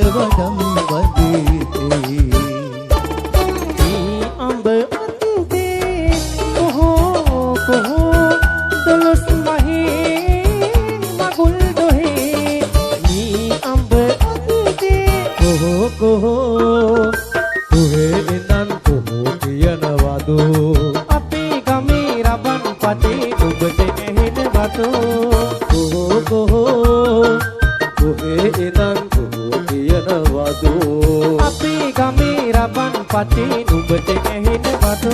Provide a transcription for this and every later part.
වඩම් වදේ අඹ අන්තේ කොහෝ කොහෝ දොළොස් මහේ මගුල් දොහේ මේ අඹ අන්තේ කොහෝ කොහෝ කොහේ ඉඳන් කොහෝ කියනවද අපේ ගමේ රබන් පටේ ඔබට ඇහෙනවද කොහෝ කොහෝ කොහේ ඉඳන් කොහෝ කියනවද අපේ ගමේ රබන් පටේ නුඹට ඇහෙනවද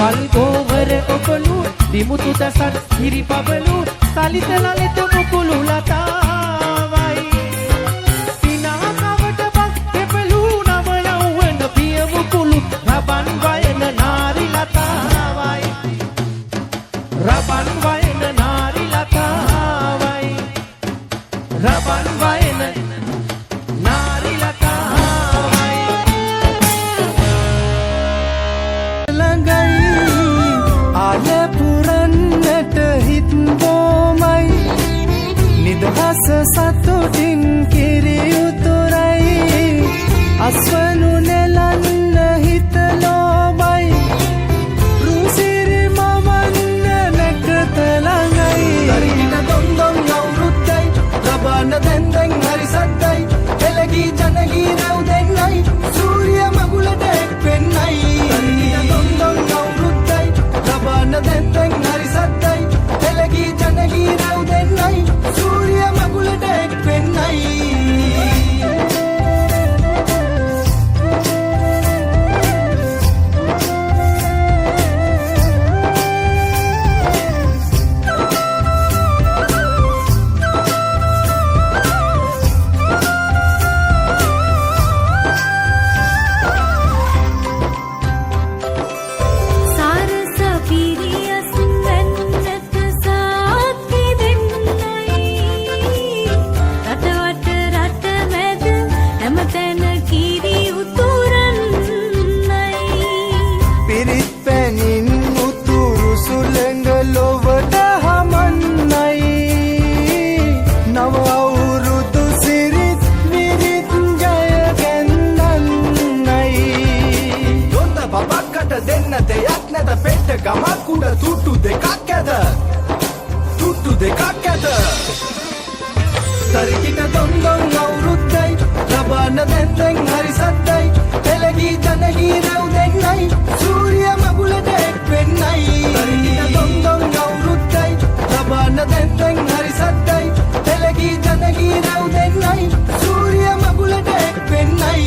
මල් ගෝවර ඔබලු දිමුතු දසත් හිරි පබලු සලිත ලලිත මුකුළු ලතාවයි සිනාකවට බක් දෙපළූ නව යෞවන පිය මුකුළු රබන් වයන නාරි ලතාවයි රබන් වයන නාරි ලතාවයි රබන් වයන නාරි ලතාවයි ළඟයි ආල පුරන්නට හිත් බොමයි නිදහස සතුටින් කිරි උතුරයි අස්වනු නෙලන්න හිත ලෝබයි රුසිරි මවන්න නැකත ළඟයි දරිගින දොන්දොන් අවුරුද්දයි ලබන්න දැන් දැන් හරි සද්දයි එළගී ජනගී රැව් දෙන්නයි සූර්ය මගුලට එක් වෙන්නයි දරිගින දොන්දොන් අවුරුද්දයි ලබන්න දැන් දැන් හරි සද්දයි එළගී ජනගී රැව් දෙන්නයි සූර්ය මගුලට එක් වෙන්නයි සාරස පිරියස් වෙන්නට සාක්කි දෙන්නයි රටවට රට මැද හැමතැන කිරි උතුරන්නයි පිරිත් පැනින් උතුරු සුළඟ ලොවට හමන්නයි නව අවුරුදු සිරිත් විරිත් ජය ගැන්වන්නයි දොන්ද බබක්කට දෙන්න දෙයක් නැත පෙට්ට ගමක් උඩ තුට්ටු දෙකක් ඇද තුට්ටු දෙකක් ඇද තරිකිට දොන්දොන් අවුරුද්දයි ලබන්න දැන් දැන් හරි සද්දයි එළගී ජනගී රැව් දෙන්නයි සූර්ය මගුලට එක් වෙන්නයි තරිකිට දොන්දොන් අවුරුද්දයි ලබන්න දැන් දැන් හරි සද්දයි එළගී ජනගී රැව් දෙන්නයි සූර්ය මගුලට එක් වෙන්නයි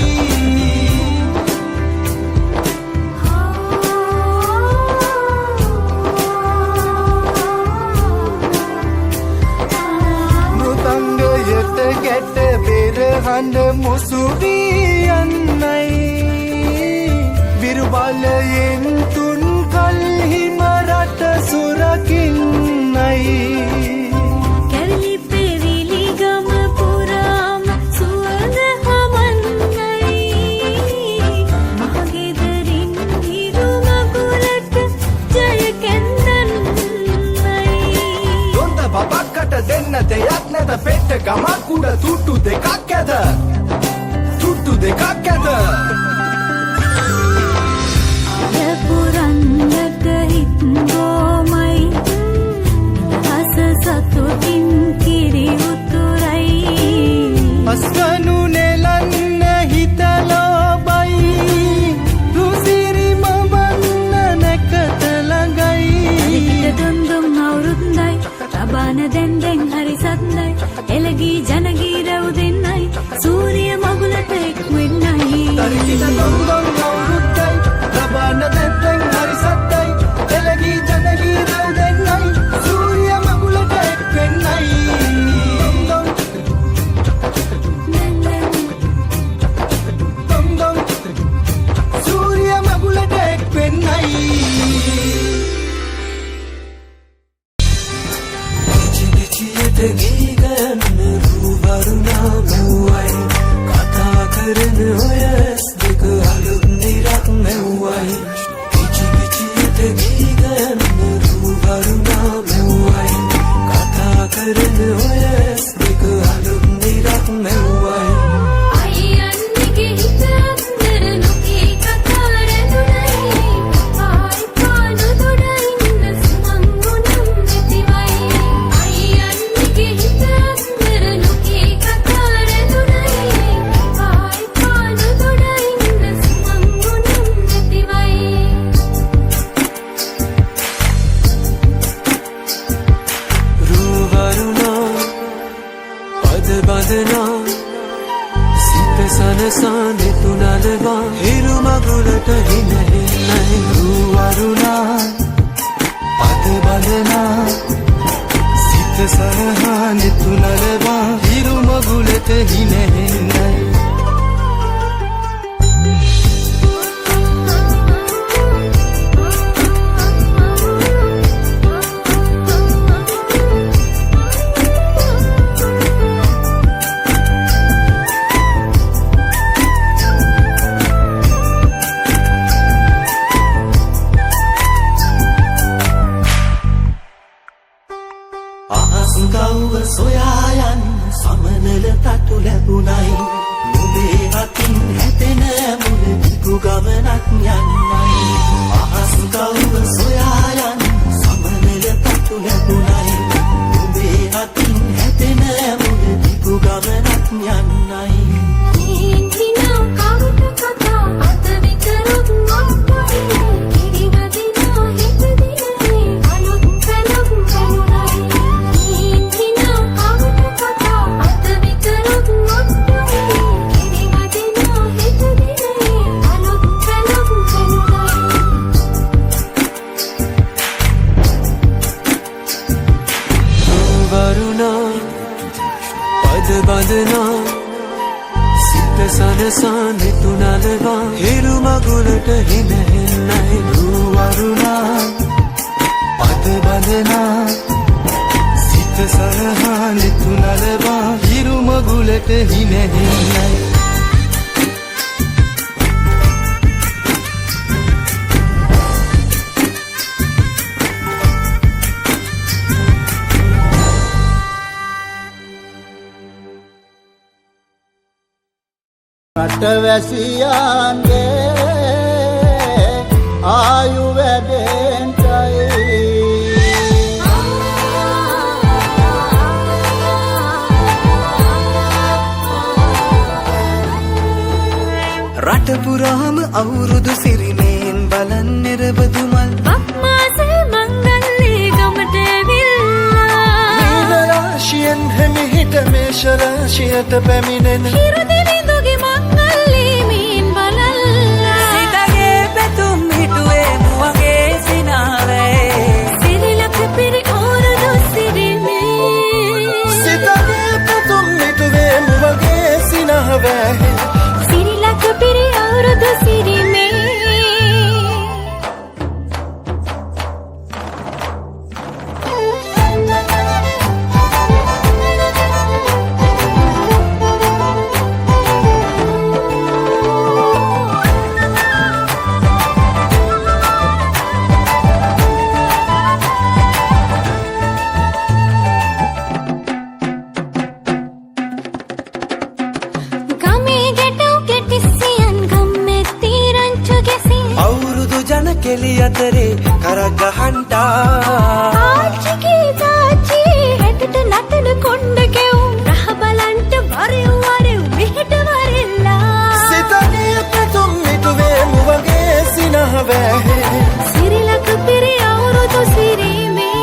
මෘතංගයට ගැට පෙරහඬ මුසුවී යන්නයි විරුබලයෙන් තුන් කල්හිම රට සුරකින්නයි කැවිලි පෙවිලි ගම පුරාම සුවඳ හමන්නයි මහගෙදරින් හිරු මගුලට ජය කැන්දන්නයි දොන්ද බබක්කට දෙන්න දෙයක් නැත පෙට්ට ගමක් උඩ තුට්ටු දෙකක් ඇද තුට්ටු දෙකක් ඇද පුරන්නට හිත් බොමයි හස සතුටින් කිරි උතුරයි අස්වනු නෙලන්න හිත ලෝබයි රුසිරි මවන්න නැකත ළඟයි අලිගිට දොන්දොන් අවුරුද්දයි ලබාන දැන් දැන් හරි සද්දයි එළගී ජනගී රැව් දෙන්නයි සූර්ය මගුලට එක් වෙන්නයි තරිකිට දොන්දොන් අවුරුද්දයි ලබන්න දැන් දැන් හරි සද්දයි එළගී ජනගී රැව් දෙන්නයි සූර්ය මගුලට එක් වෙන්නයි දොන්දොන් දොන්දොන් සූර්ය මගුලට එක් වෙන්නයි ගී ගයන්න රූවරුණා මෙව්වයි කතා කරන ඔය ඇස් දෙක අලුත් නිරක් මෙව්වයි පිචි පිචියට ගී ගයන්න රූවරුණා මෙව්වයි කතා කරන ඔය ඇස් දෙක අලුත් නිරක් මෙව්වයි අයියන්නිගේ හිත අත්තර නොකී කතා රැඳුනයි ආයි පානු දොඩින්න සුමංගුනම් නැතිවයි අයියන්නිගේ හිත අත්තර නොකී කතා රැඳුනයි ආයි පානු දොඩින්න සුමංගුනම් නැතිවයි රූවරුණා පද බඳනා සිත සනසා නෙතුනලවා හිරු මගුලට හිනහෙන්නයි රූවරුණා පද බඳනා සිත සිත සනහා නිතුනලවා හිරු මගුලට හිනෙහෙන්නයි ගව්ව සොයා යන්න සමනල තටු ලැබුණයි නුඹේ අතින් හැදෙන මුල දිගු ගමනක් යන්නයි අහස් ගව්ව සොයා යන්න සමනල තටු ලැබුණයි නුඹේ අතින් හැදෙන මුල දිගු ගමනක් යන්නයි හිනා කවුට කතා අත විතරක් නොපොයි කිරිවදිනා හිත දිනේ අලුත් පැලක් ගනුනයි හිනා කවුට කතා අත විතරක් නොපොයි කිරිවදිනා හිත දිනේ අලුත් පැලක් ගනුනයි වරුණා පද බඳනා සිත සනසා නිතුනලවා හිරු මගුලට හිනෙහෙන්නයි වරුණා පද බඳනා සිත සනහා නිතුනලවා හිරු මගුලට හිනෙහෙන්නයි රටවැසියන්ගේ ආයු වැඩෙන්ටයි රට පුරාම අවුරුදු සිරිමේන් බලන් නිරබදු මල් බක්මාසේ මංගල්ලේ ගමට ඇවිල්ලා මීන රාශියෙන් හිමිහිට මේෂ රාශියට පැමිණෙන හිරු දෙවිඳුගේ මංගල්ලේ මීන් බලල්ලා සිතගේ පැතුම් හිටුවේ මුවගේ සිනාවේ සිරිලක පිරි ඕරුදු සිරිමේ සිතගේ පැතුම් මිටුවේ මුවගේ සිනහවැහි සිරිලක පිරි ඕරුදු සිරිමේ ගමේ ගැටුම් කෙටිසියන් ගම්මෙත්ති රංචු ගැසී අවුරුදු ජන කෙලි අතරේ කරක් ගහන්ටා ආච්චිගේ තාච්චි හෙටට නටන කොණ්ඩ කෙවුම් රහ බලන්ට වරෙව් වරෙව් මෙහෙට වරෙල්ලා සිතගේ පැතුම් මිටුවේ මුවගේ සිනහවැහි සිරිලක පිරි අවුරුදු සිරිමේ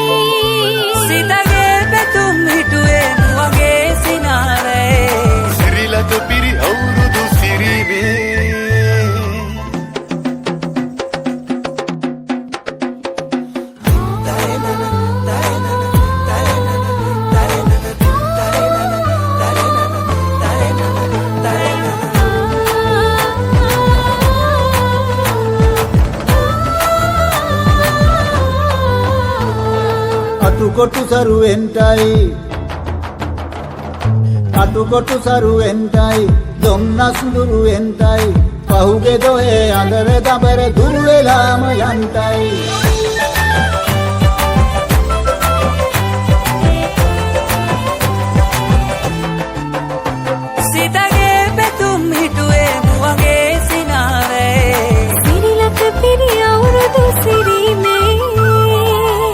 සිතගේ පැතුම් හිටුවේ මුවගේ සිනාවේ සිරිලක පිරි අවුරුදු සිරිමේ අටුකොටු සරුවෙන්ටයි දොම්නස්ඳුරුවෙන්ටයි පහුගේ දොහේ අඳර දබර දුරු වෙලාම යන්ටයි සිතගේ පැතුම් හිටුවේ මුවගේ සිනාවේ සිරිලක පිරි අවුරුදු සිරිමේ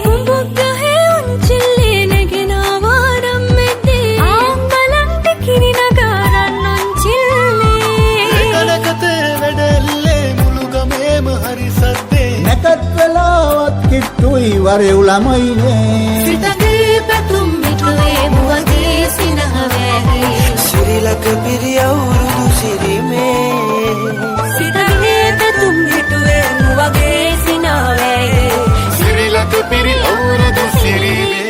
කුඹුග්ගහේ උන්චිල්ලේ නැගෙන වාරම් මෙතේ ආම් බලන්ට කිරි නගාරන් උන්චිල්ලේ කනකතේ වැඩල්ලේ මුළු ගමේම හරි සද්දේ නැකත් වෙලාවත් කිට්ටුයි වරෙව් ළමයිනේ සිතගේ පැතුම් මිටුවේ මුවගේ සිනහවැහි සිරිලක පිරි අවුරුදු සිරිමේ සිතගේ පැතුම් හිටුවේ මුවගේ සිනාවේ සිරිලක පිරි අවුරුදු සිරිමේ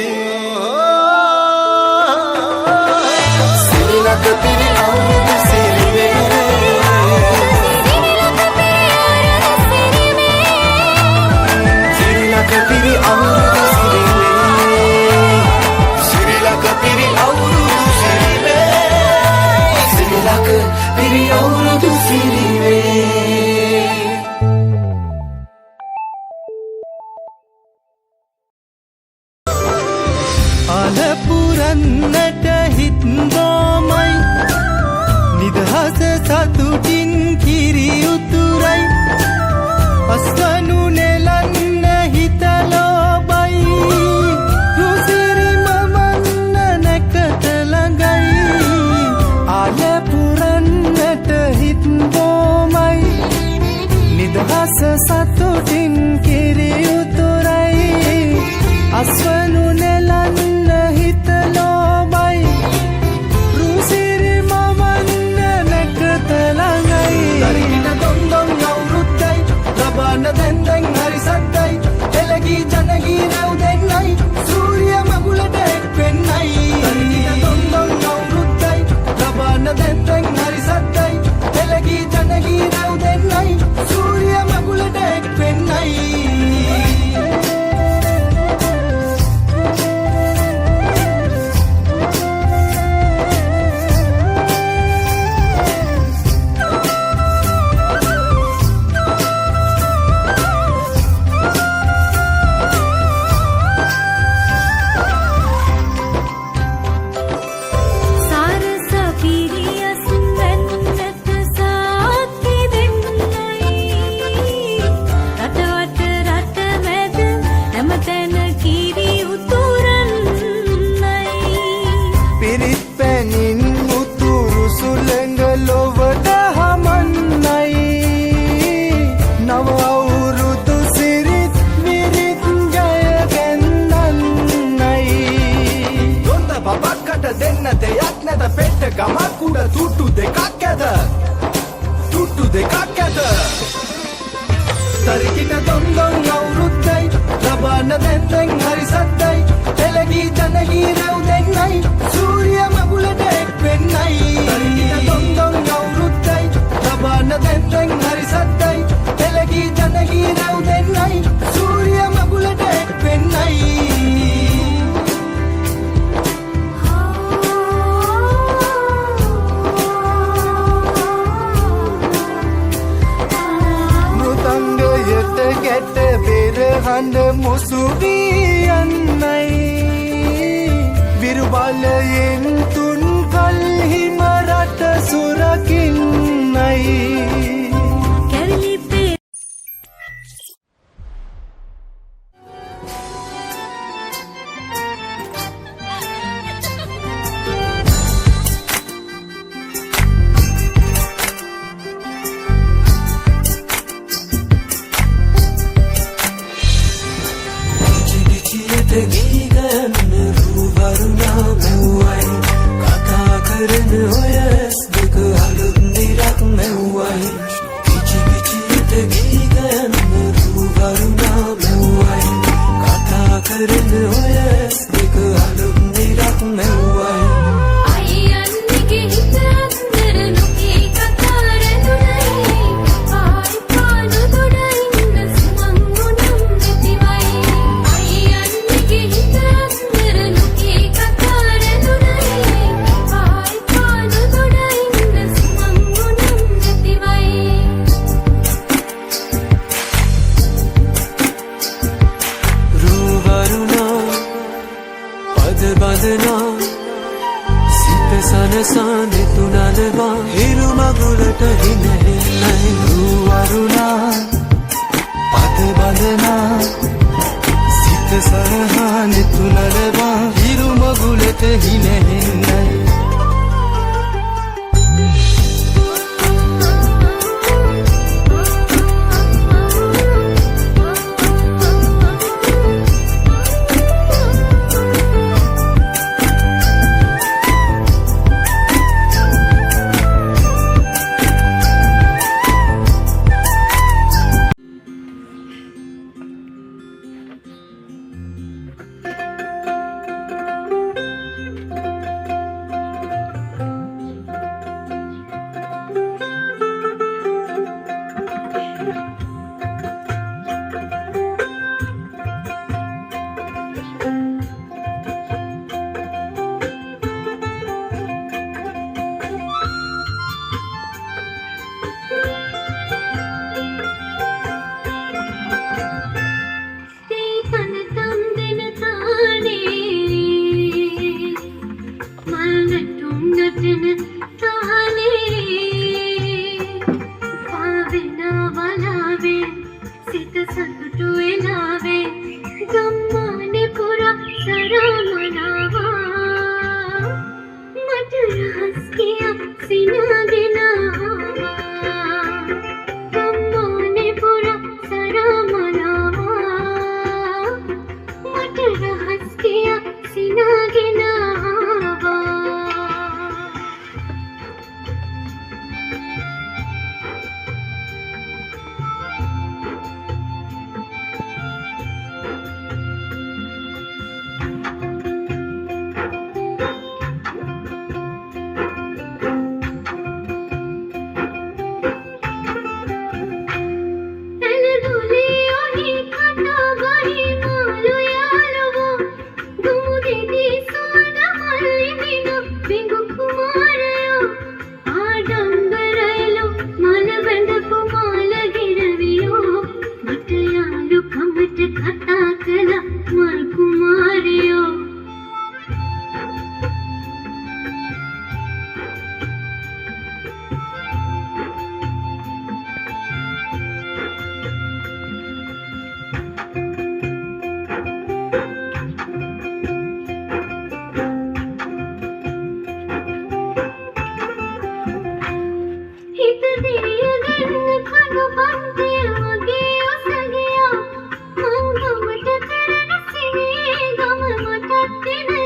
අලපුරන්නට හිත්දෝමයි නිදහස සතුටින් කිරි උතුරයි අස්වනු නෙලන්න හිතලෝබයි රුසිරි මමන්න නැකත ළඟයි අලපුරන්නට හිත්දෝමයි නිදහස සතුටින් කිරි උතුරයි අස්වනු නෙලන්න හිතලෝබයි රුසිරි මමන්න නැකත ළඟයි දරින දොන්දොන් අවුරුද්දයි ලබන දැන්දැන් හරි සද්දයි එළගී ජනගී රැව් දෙන්නයි සූරිය මගුලට එක් වෙන්නයි දරින දොන්දොන් අවුරුද්දයි ලබන දැන්දැන් හරි සද්දයි එළගී ජනගී රැව් දෙන්නයි සූරිය මගුලට එක් වෙන්නයි සාරස පිරියස් වෙන්නට සාක්කි දෙන්නයි රටවට රට මැද හැමතැන කිරි උතුරන්නයි පිරිත් පැනින් උතුරු සුළඟ ලොවට හමන්නයි නව අවුරුදු සිරිත් විරිත් ජය ගැන්නන්නයි දොන්ද බබක්කට දෙන්න දෙයක් නැත පෙට්ට ගමක් උඩ තුට්ටු දෙකක් ඇද තුට්ටු දෙකක් ඇද තරිකිට දොන්දොන් අවුරුද්දයි ලබන දැන්දැන් හරි සද්දයි එළගී ජනගී රැව් දෙන්නයි සූරිය මගුලට එක් වෙන්නයි තරිකිට දොන්දොන් අවුරුද්දයි ලබන දැන්දැන් හරි සද්දයි එළගී ජනගී රැව් දෙන්නයි සූරිය මගුලට එක් වෙන්නයි මෘතංගයට ගැට පෙරහඬ මුසු වී යන්නයි විරුබලයෙන් තුන් කල්හිම රට සුරකින්නයි කැවිලි පේ කිචිකිචියට ගීගන්න රුවරුණා මෙව්වයි කතා කරන ඔය ඇස් දෙක අලුත් දිරක් මෙව්වයි කිචිකිචියට ගීගන්න රුවරුණා මෙව්වයි කතා කරන ඔය ඇස් දෙක අලුත් දිරක් මෙව්වයි අයියන්නිගේ හිත අnder නොකී කතා රැඳුනයි ආයි පානු දොඩ ඉන්න සුමං ගුණම් නැතිවයි අයියන්නිගේ හිත අnder නොකී කතා රැඳුනයි ආයි පානු දොඩ ඉන්න සුමං ගුණම් නැතිවයි රුවරුණා පද බඳනා සිත සනසා නෙතුනලවා හිරු මගුලට හිනහෙන්නයි රුවරුණා පද බඳනා සිත සනහා නෙතුනලවා හිරු මගුලට හිනහෙන්නයි මල් කුමාරියෝ හිත දිරියගෙන කඳු පන්තිය මගේ ඔසගියා මං ගමට කරන සිනේ ගම මටත් දෙන